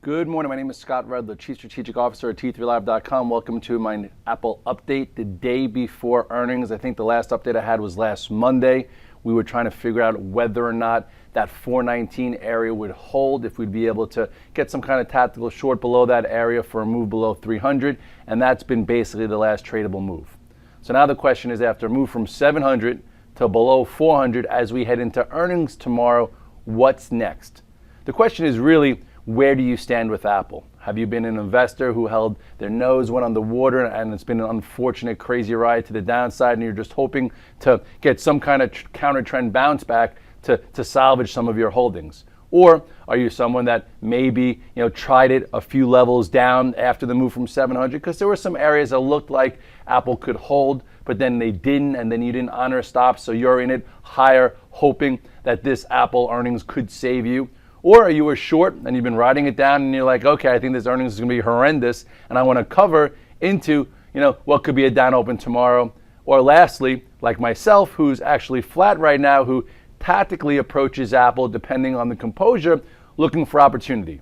Good morning. My name is Scott Redler, Chief Strategic Officer at T3Live.com. Welcome to my Apple update the day before earnings. I think the last update I had was last Monday. We were trying to figure out whether or not that 419 area would hold, if we'd be able to get some kind of tactical short below that area for a move below 300, and that's been basically the last tradable move. So now the question is, after a move from 700 to below 400 as we head into earnings tomorrow, what's next? The question is really, where do you stand with Apple? Have you been an investor who held their nose, went underwater, and it's been an unfortunate, crazy ride to the downside, and you're just hoping to get some kind of counter trend bounce back to salvage some of your holdings? Or are you someone that maybe tried it a few levels down after the move from 700, because there were some areas that looked like Apple could hold, but then they didn't, and then you didn't honor a stop, so you're in it higher, hoping that this Apple earnings could save you? Or are you a short and you've been riding it down and you're like, okay, I think this earnings is going to be horrendous and I want to cover into what could be a down open tomorrow? Or lastly, like myself, who's actually flat right now, who tactically approaches Apple depending on the composure, looking for opportunity.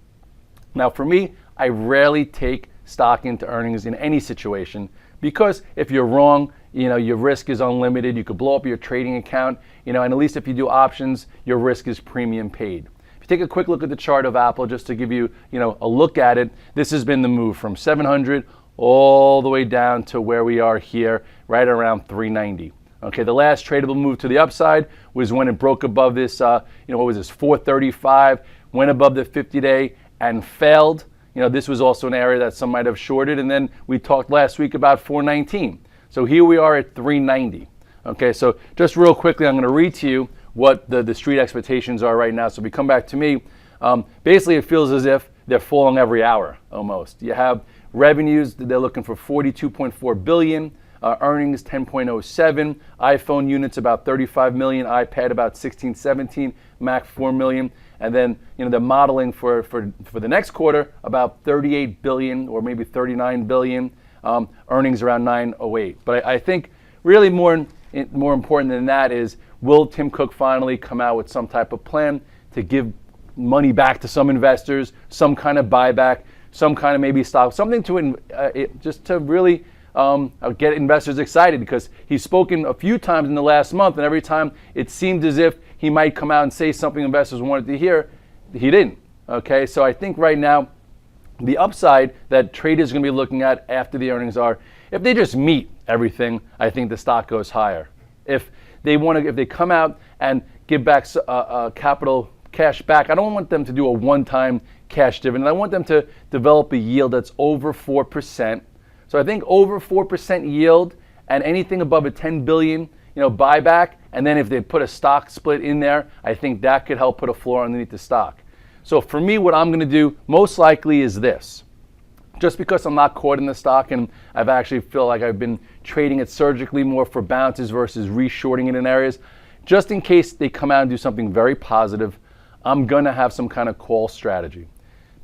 Now for me, I rarely take stock into earnings in any situation, because if you're wrong, your risk is unlimited. You could blow up your trading account, and at least if you do options, your risk is premium paid. Take a quick look at the chart of Apple just to give you, a look at it. This has been the move from 700 all the way down to where we are here, right around 390. Okay, the last tradable move to the upside was when it broke above this, what was this, 435, went above the 50-day and failed. This was also an area that some might have shorted, and then we talked last week about 419. So here we are at 390. Okay, so just real quickly, I'm going to read to you what the street expectations are right now. So if we come back to me, basically it feels as if they're falling every hour almost. You have revenues, they're looking for 42.4 billion, earnings 10.07, iPhone units about 35 million, iPad about 16, 17, Mac 4 million, and then they're modeling for the next quarter about 38 billion or maybe 39 billion, earnings around 908. But I think really more important than that is, will Tim Cook finally come out with some type of plan to give money back to some investors, some kind of buyback, some kind of maybe stock, something to just to really get investors excited? Because he's spoken a few times in the last month, and every time it seemed as if he might come out and say something investors wanted to hear, he didn't. Okay, so I think right now the upside that traders are going to be looking at after the earnings are, if they just meet everything, I think the stock goes higher. If they come out and give back capital cash back, I don't want them to do a one-time cash dividend. I want them to develop a yield that's over 4%. So I think over 4% yield and anything above a 10 billion, buyback, and then if they put a stock split in there, I think that could help put a floor underneath the stock. So for me, what I'm going to do most likely is this. Just because I'm not caught in the stock, and I've actually feel like I've been trading it surgically more for bounces versus re-shorting it in areas, just in case they come out and do something very positive, I'm going to have some kind of call strategy.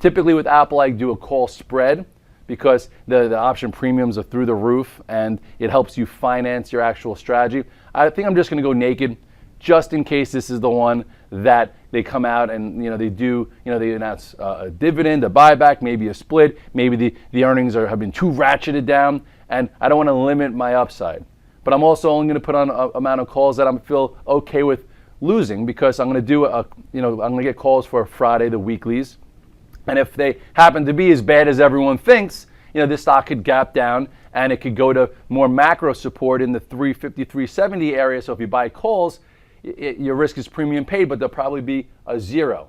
Typically with Apple, I do a call spread because the option premiums are through the roof and it helps you finance your actual strategy. I think I'm just going to go naked, just in case this is the one that they come out and they announce a dividend, a buyback, maybe a split, maybe the earnings have been too ratcheted down, and I don't want to limit my upside. But I'm also only going to put on an amount of calls that I feel okay with losing, because I'm going to do I'm going to get calls for Friday, the weeklies, and if they happen to be as bad as everyone thinks, this stock could gap down and it could go to more macro support in the 350, 370 area. So if you buy calls, your risk is premium paid, but there'll probably be a zero.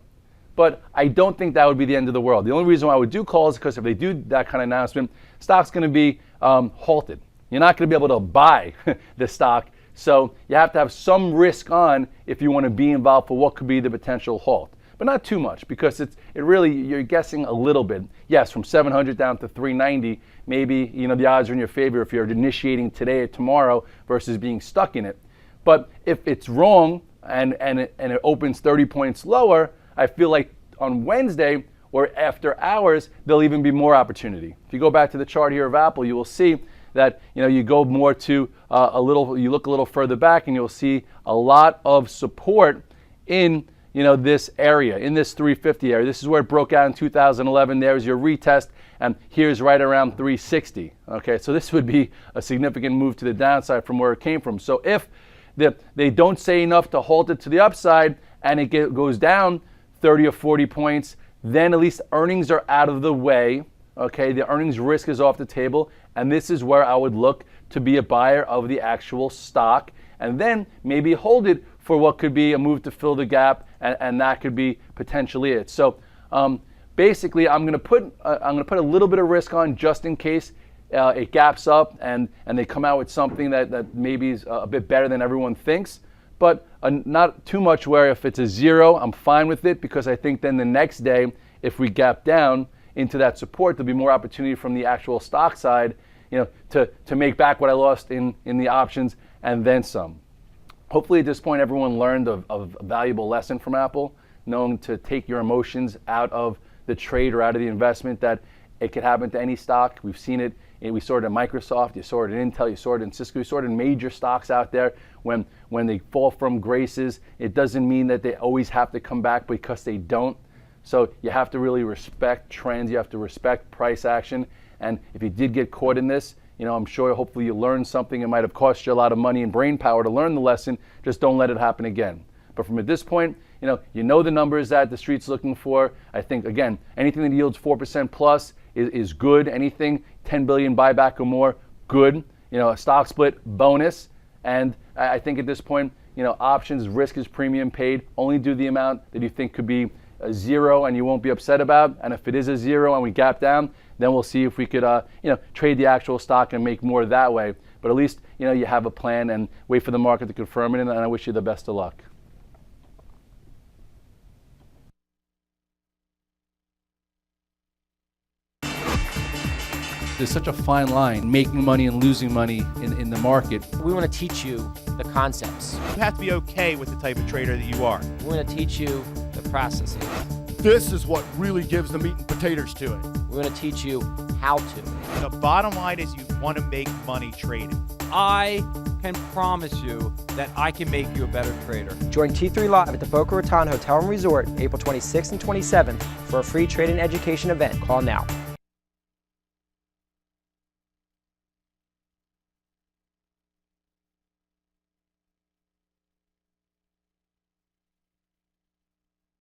But I don't think that would be the end of the world. The only reason why I would do calls is because if they do that kind of announcement, stock's going to be halted. You're not going to be able to buy the stock. So you have to have some risk on if you want to be involved for what could be the potential halt. But not too much, because you're guessing a little bit. Yes, from 700 down to 390, maybe the odds are in your favor if you're initiating today or tomorrow versus being stuck in it. But if it's wrong and it opens 30 points lower, I feel like on Wednesday or after hours, there'll even be more opportunity. If you go back to the chart here of Apple, you will see that you go more to you look a little further back, and you'll see a lot of support in this area, in this 350 area. This is where it broke out in 2011. There's your retest, and here's right around 360. Okay, so this would be a significant move to the downside from where it came from. So if they don't say enough to halt it to the upside and it goes down 30 or 40 points, then at least earnings are out of the way. Okay, the earnings risk is off the table, and this is where I would look to be a buyer of the actual stock, and then maybe hold it for what could be a move to fill the gap, and that could be potentially it. So basically, I'm going to put a little bit of risk on just in case it gaps up and they come out with something that maybe is a bit better than everyone thinks, but not too much where if it's a zero, I'm fine with it, because I think then the next day, if we gap down into that support, there'll be more opportunity from the actual stock side, to make back what I lost in the options and then some. Hopefully at this point everyone learned a valuable lesson from Apple, knowing to take your emotions out of the trade or out of the investment, that it could happen to any stock. We've seen it. We saw it in Microsoft, you saw it in Intel, you saw it in Cisco, you saw it in major stocks out there. When they fall from graces, it doesn't mean that they always have to come back, because they don't. So you have to really respect trends, you have to respect price action, and if you did get caught in this, I'm sure hopefully you learned something. It might have cost you a lot of money and brain power to learn the lesson. Just don't let it happen again. But from at this point, you know the numbers that the street's looking for. I think, again, anything that yields 4% plus is good. Anything 10 billion buyback or more, good. A stock split, bonus. And I think at this point, options, risk is premium paid. Only do the amount that you think could be a zero and you won't be upset about. And if it is a zero and we gap down, then we'll see if we could trade the actual stock and make more that way. But at least you have a plan, and wait for the market to confirm it, and I wish you the best of luck. There's such a fine line, making money and losing money in the market. We want to teach you the concepts. You have to be okay with the type of trader that you are. We want to teach you the processes. This is what really gives the meat and potatoes to it. We're going to teach you how to. The bottom line is you want to make money trading. I can promise you that I can make you a better trader. Join T3 Live at the Boca Raton Hotel and Resort April 26th and 27th for a free trading education event. Call now.